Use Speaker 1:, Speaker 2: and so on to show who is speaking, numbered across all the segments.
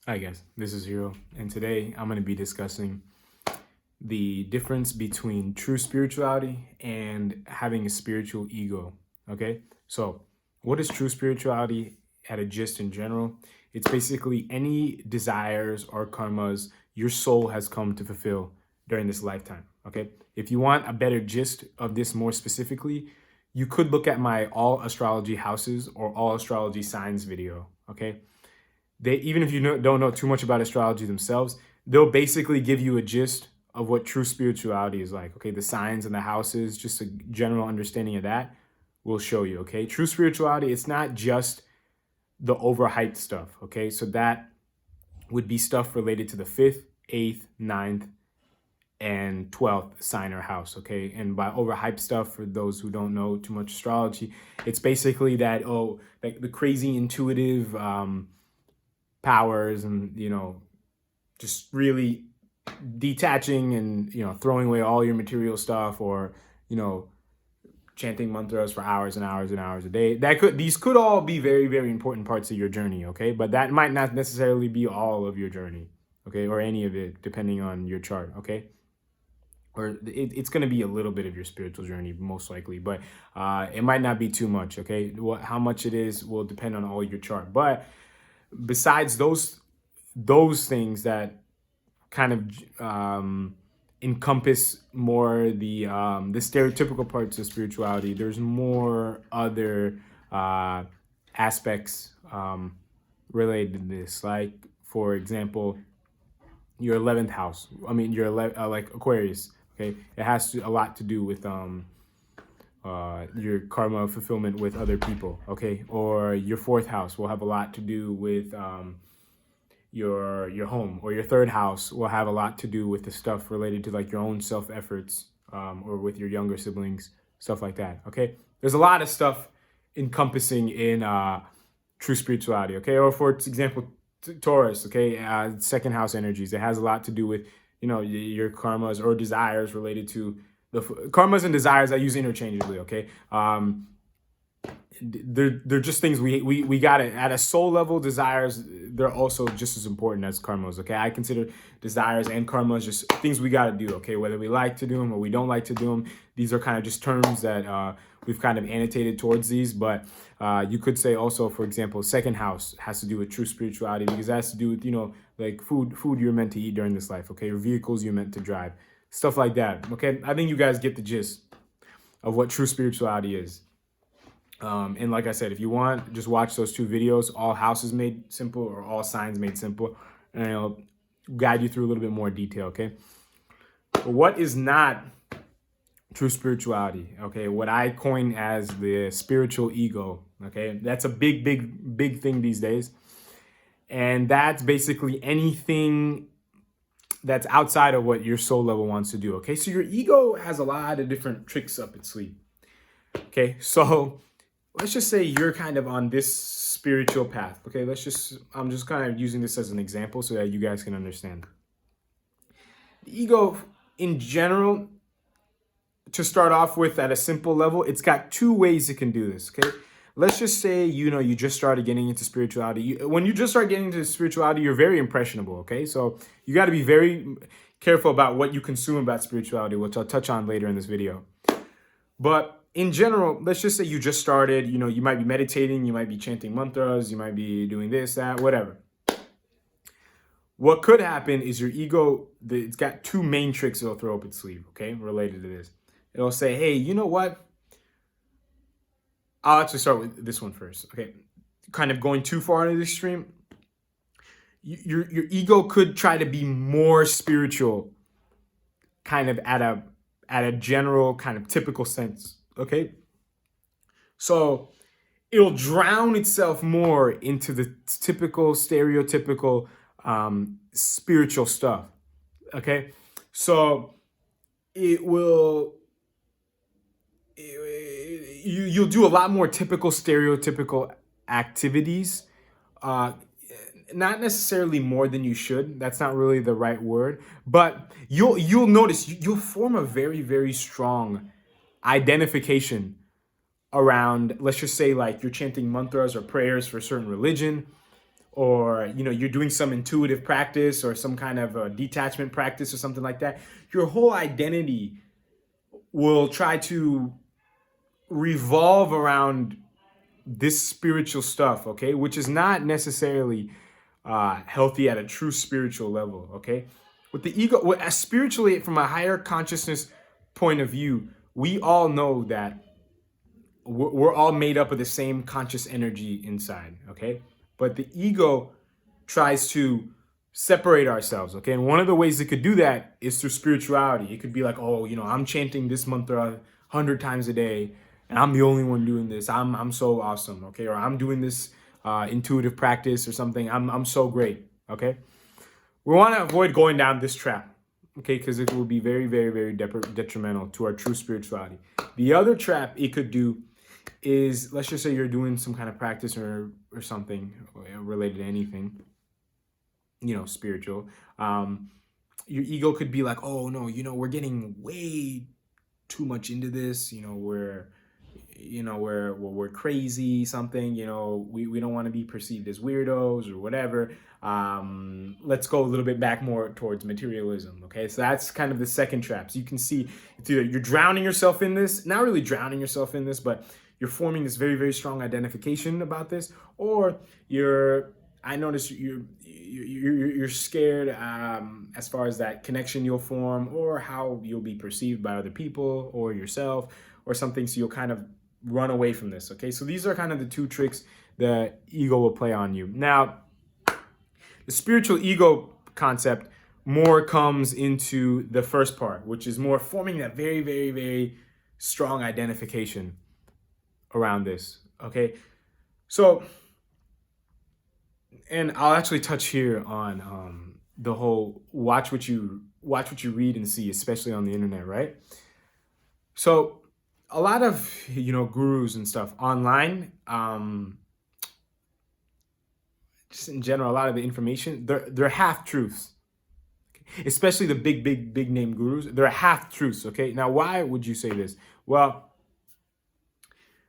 Speaker 1: Hi guys, this is Hero, and today I'm going to be discussing the difference between true spirituality and having a spiritual ego. Okay, so what is true spirituality at a gist in general? It's basically any desires or karmas your soul has come to fulfill during this lifetime. Okay, if you want a better gist of this more specifically, you could look at my all astrology houses or all astrology signs video. Okay, they, even if you don't know too much about astrology themselves, they'll basically give you a gist of what true spirituality is like. Okay, the signs and the houses, just a general understanding of that will show you. Okay, true spirituality, it's not just the overhyped stuff. Okay, so that would be stuff related to the fifth, eighth, ninth, and 12th sign or house. Okay, and by overhyped stuff, for those who don't know too much astrology, it's basically that, oh, like the crazy intuitive powers, and just really detaching and throwing away all your material stuff, or you know chanting mantras for hours and hours and hours a day. These could all be very, very important parts of your journey. Okay, but that might not necessarily be all of your journey. Okay, or any of it, depending on your chart. Okay, or it's going to be a little bit of your spiritual journey, most likely, but it might not be too much. Okay, how much it is will depend on all your chart. But besides those things that kind of encompass more the stereotypical parts of spirituality, there's more other aspects related to this. Like, for example, your 11th house. I mean, your like Aquarius. Okay, it has a lot to do with your karma fulfillment with other people. Okay, or your fourth house will have a lot to do with your home, or your third house will have a lot to do with the stuff related to like your own self efforts, or with your younger siblings, stuff like that. Okay, there's a lot of stuff encompassing in true spirituality. Okay, or for example, Taurus. Okay, second house energies, it has a lot to do with your karmas or desires related to the karmas and desires. I use interchangeably. Okay, they're just things we got it at a soul level. Desires, they're also just as important as karmas. Okay, I consider desires and karmas just things we got to do. Okay, whether we like to do them or we don't like to do them, these are kind of just terms that we've kind of annotated towards these. But you could say also, for example, second house has to do with true spirituality, because that has to do with like food you're meant to eat during this life. Okay, or vehicles you're meant to drive, stuff like that. Okay, I think you guys get the gist of what true spirituality is. And like I said, if you want, just watch those two videos, All Houses Made Simple or All Signs Made Simple, and it'll guide you through a little bit more detail. Okay, but what is not true spirituality? Okay, what I coin as the spiritual ego. Okay, that's a big, big, big thing these days, and that's basically anything that's outside of what your soul level wants to do. Okay, so your ego has a lot of different tricks up its sleeve. Okay, so let's just say you're kind of on this spiritual path. Okay, I'm just kind of using this as an example so that you guys can understand. The ego in general, to start off with at a simple level, it's got two ways it can do this. Okay, let's just say you just started getting into spirituality. When you just start getting into spirituality, you're very impressionable. Okay, so you got to be very careful about what you consume about spirituality, which I'll touch on later in this video. But in general, let's just say you just started, you might be meditating, you might be chanting mantras, you might be doing this, that, whatever. What could happen is your ego, it's got two main tricks it'll throw up its sleeve, okay, related to this. It'll say, hey, you know what? I'll actually start with this one first, okay? Kind of going too far into the extreme. Your ego could try to be more spiritual, kind of at a general kind of typical sense. Okay, so it'll drown itself more into the typical stereotypical spiritual stuff. Okay, so you'll do a lot more typical stereotypical activities, not necessarily more than you should. That's not really the right word, but you'll notice you'll form a very, very strong identification around, let's just say, like you're chanting mantras or prayers for a certain religion, or you're doing some intuitive practice or some kind of a detachment practice or something like that, your whole identity will try to revolve around this spiritual stuff, okay, which is not necessarily healthy at a true spiritual level, okay. With the ego, spiritually, from a higher consciousness point of view, we all know that we're all made up of the same conscious energy inside, okay? But the ego tries to separate ourselves, okay? And one of the ways it could do that is through spirituality. It could be like, oh, I'm chanting this mantra 100 times a day, and I'm the only one doing this. I'm so awesome, okay? Or I'm doing this intuitive practice or something. I'm so great, okay? We want to avoid going down this trap, okay? Because it will be very, very, very detrimental to our true spirituality. The other trap it could do is, let's just say you're doing some kind of practice or something related to anything, spiritual. Your ego could be like, oh no, we're getting way too much into this. We're crazy, something. We don't want to be perceived as weirdos or whatever. Let's go a little bit back more towards materialism. Okay, so that's kind of the second trap. So you can see it's either you're drowning yourself in this, not really drowning yourself in this, but you're forming this very, very strong identification about this, or I notice you're scared as far as that connection you'll form, or how you'll be perceived by other people or yourself or something. So you'll kind of run away from this. Okay, so these are kind of the two tricks that ego will play on you. Now, the spiritual ego concept more comes into the first part, which is more forming that very, very, very strong identification around this. Okay, so, and I'll actually touch here on the whole watch what you read and see, especially on the internet, right? So a lot of gurus and stuff online, just in general, a lot of the information, they're half truths, especially the big name gurus. They're half truths. Okay, now why would you say this? Well,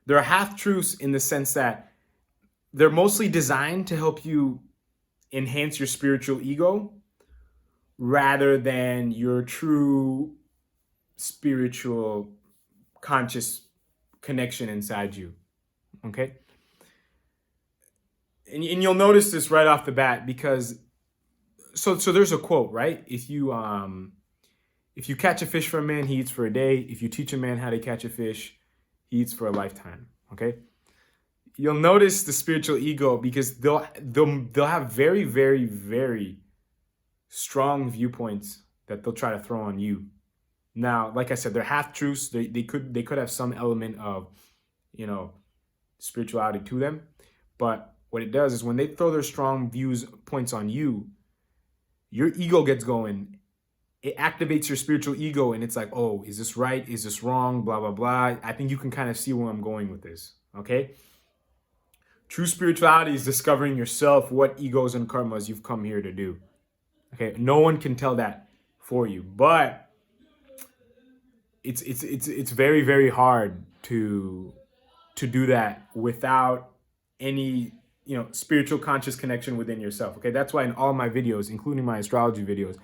Speaker 1: they're half truths in the sense that they're mostly designed to help you enhance your spiritual ego rather than your true spiritual conscious connection inside you. Okay, and you'll notice this right off the bat, because so there's a quote, right? If you catch a fish for a man, he eats for a day. If you teach a man how to catch a fish, he eats for a lifetime. Okay, you'll notice the spiritual ego, because they'll have very, very, very strong viewpoints that they'll try to throw on you. Now, like I said, they're half truths. They could have some element of spirituality to them, but what it does is when they throw their strong points on you, your ego gets going. It activates your spiritual ego, and it's like, oh, is this right? Is this wrong? Blah, blah, blah. I think you can kind of see where I'm going with this, okay? True spirituality is discovering yourself, what egos and karmas you've come here to do, okay? No one can tell that for you, but it's very, very hard to do that without any spiritual conscious connection within yourself. Okay, that's why in all my videos, including my astrology videos,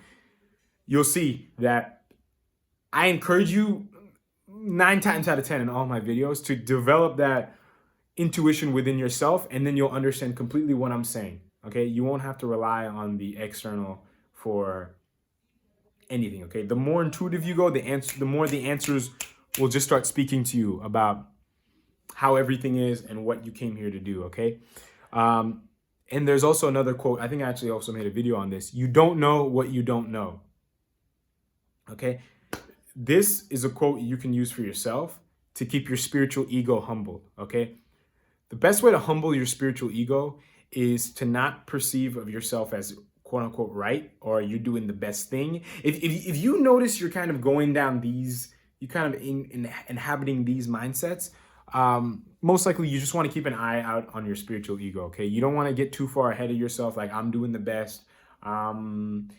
Speaker 1: you'll see that I encourage you 9 times out of 10 in all my videos to develop that intuition within yourself, and then you'll understand completely what I'm saying. Okay, you won't have to rely on the external for anything. Okay, the more intuitive you go, the more the answers will just start speaking to you about how everything is and what you came here to do. Okay, and there's also another quote. I think I actually also made a video on this. You don't know what you don't know. Okay, this is a quote you can use for yourself to keep your spiritual ego humbled. Okay, the best way to humble your spiritual ego is to not perceive of yourself as quote unquote right, or you're doing the best thing. If you notice you're kind of going down these, you kind of inhabiting these mindsets, most likely you just want to keep an eye out on your spiritual ego. Okay, you don't want to get too far ahead of yourself, like I'm doing the best, I'm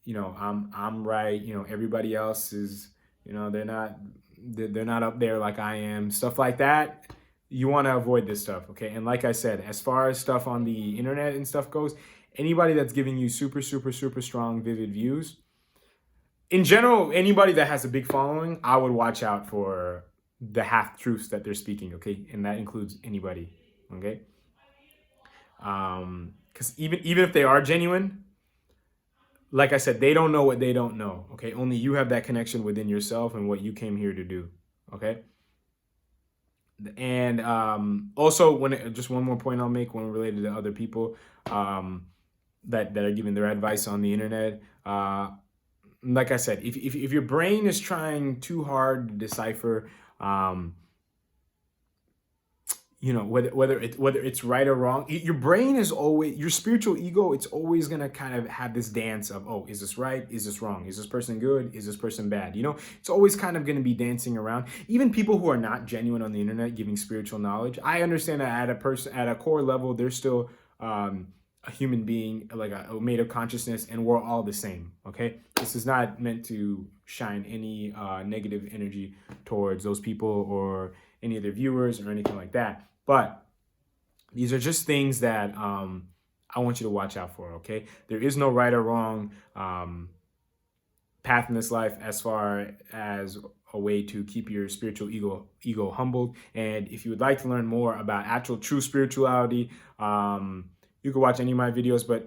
Speaker 1: right, everybody else is, they're not up there like I am, stuff like that. you want to avoid this stuff, okay? And like I said, as far as stuff on the internet and stuff goes, anybody that's giving you super, super, super strong, vivid views, in general, anybody that has a big following, I would watch out for the half truths that they're speaking, okay? And that includes anybody, okay? Because even if they are genuine, like I said, they don't know what they don't know, okay? Only you have that connection within yourself and what you came here to do, okay? And also, just one more point I'll make when related to other people that are giving their advice on the internet. Like I said, if your brain is trying too hard to decipher, whether it's right or wrong, your brain is always, your spiritual ego, it's always gonna kind of have this dance of, oh, is this right, is this wrong, is this person good, is this person bad, it's always kind of gonna be dancing around. Even people who are not genuine on the internet giving spiritual knowledge, I understand that at a core level, they're still a human being, like made of consciousness, and we're all the same, okay? This is not meant to shine any negative energy towards those people or any of their viewers or anything like that. But these are just things that I want you to watch out for, okay? There is no right or wrong path in this life as far as a way to keep your spiritual ego humbled. And if you would like to learn more about actual true spirituality, you can watch any of my videos, but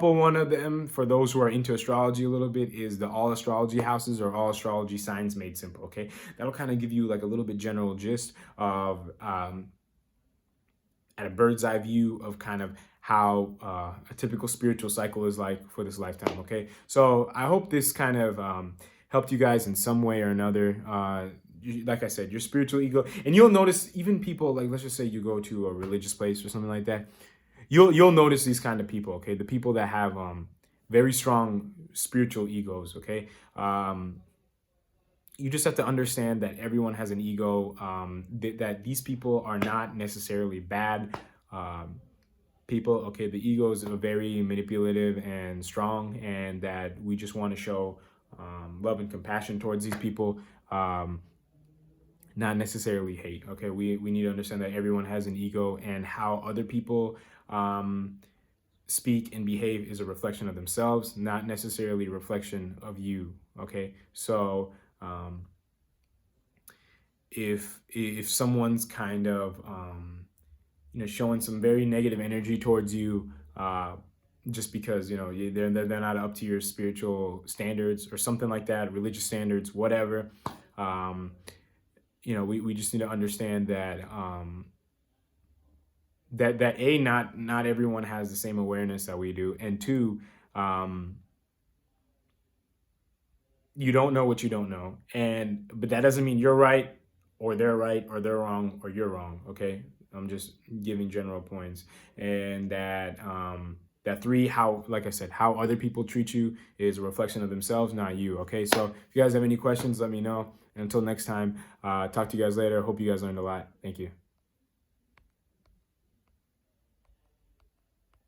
Speaker 1: one of them, for those who are into astrology a little bit, is the All Astrology Houses or All Astrology Signs Made Simple, okay? That'll kind of give you like a little bit general gist of, at a bird's eye view of kind of how a typical spiritual cycle is like for this lifetime, okay? So I hope this kind of helped you guys in some way or another. Like I said, your spiritual ego, and you'll notice even people, like let's just say you go to a religious place or something like that, you'll notice these kind of people, okay? The people that have very strong spiritual egos, okay? You just have to understand that everyone has an ego, that these people are not necessarily bad people, okay? The egos are very manipulative and strong, and that we just want to show love and compassion towards these people, not necessarily hate, okay? We need to understand that everyone has an ego, and how other people speak and behave is a reflection of themselves, not necessarily a reflection of you, okay? So if someone's kind of showing some very negative energy towards you, just because they're not up to your spiritual standards or something like that, religious standards, whatever, we just need to understand that that A, not everyone has the same awareness that we do, and two, you don't know what you don't know, but that doesn't mean you're right or they're wrong or you're wrong, okay? I'm just giving general points. And that that three, like I said, how other people treat you is a reflection of themselves, not you, okay? So if you guys have any questions, let me know. And until next time, talk to you guys later. Hope you guys learned a lot. Thank you.